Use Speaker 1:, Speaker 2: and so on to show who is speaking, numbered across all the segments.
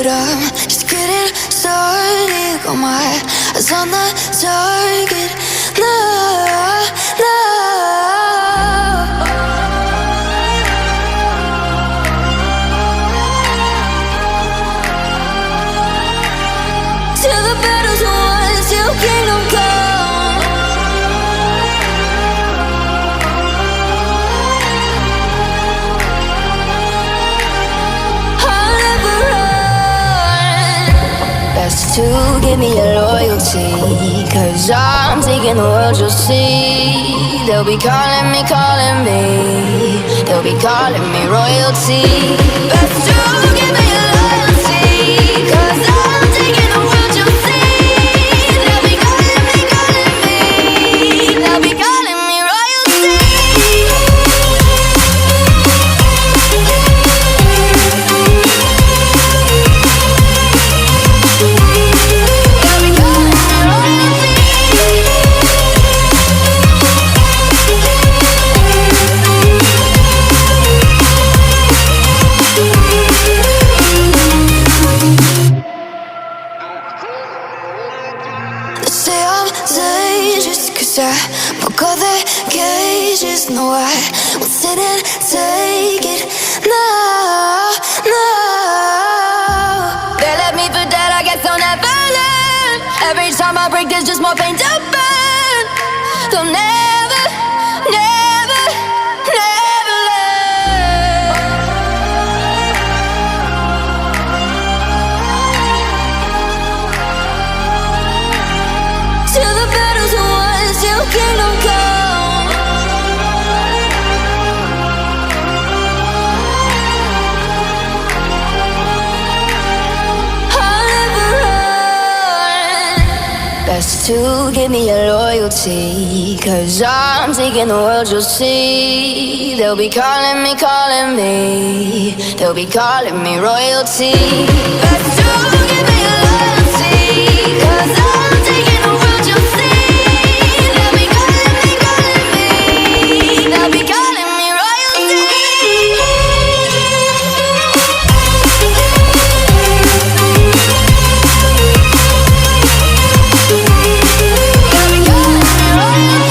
Speaker 1: but I'm just getting started. Got my eyes on the target. No, no. Till the battle's won, till kingdom come. I'll never run. Best to give me your loyalty, 'cause I'm taking the world, you'll see. They'll be calling me, calling me. They'll be calling me royalty. Best to give me your loyalty, 'cause I'm taking the world, you'll see. They'll be calling me, calling me. They'll be calling me royalty. They'll be calling me royalty. They say I'm dangerous 'cause I broke all their cages. No, I won't sit and take it. No, no. They left me for dead, I guess I'll never learn. Every time I break, there's just more pain to burn. They'll never, never, never learn. Till the battle's won, till kingdom come. I'll never run. Best to give me your loyalty, 'cause I'm taking the world, you'll see. They'll be calling me, calling me. They'll be calling me royalty. Best to give me your loyalty, 'cause I'm taking the world, you'll see. They'll be calling me, calling me. They'll be calling me royalty. They'll be calling me royalty.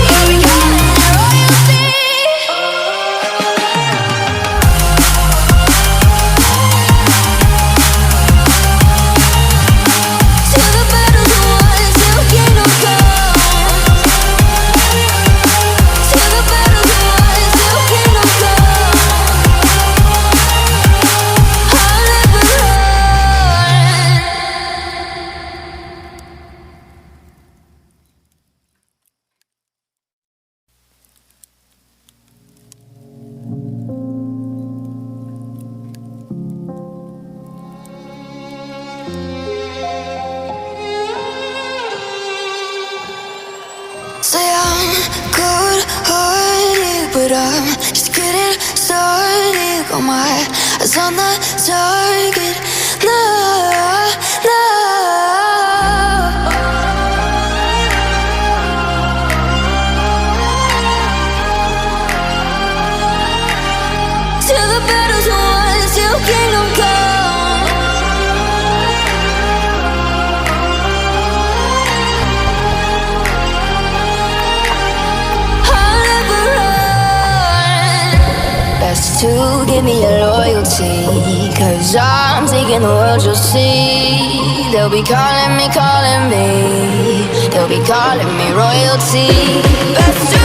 Speaker 1: They'll be calling me royalty. Till the battle's won, till kingdom come. Till the battle's won, till kingdom come. I'll never run. Say I'm good-hearted, but I'm just getting started. Got my eyes on the target. No, no. Till the battle's won, till kingdom come. I'll never run. Best to give me your loyalty, 'cause I'm taking the world, you'll see. They'll be calling me, calling me. They'll be calling me royalty. Best to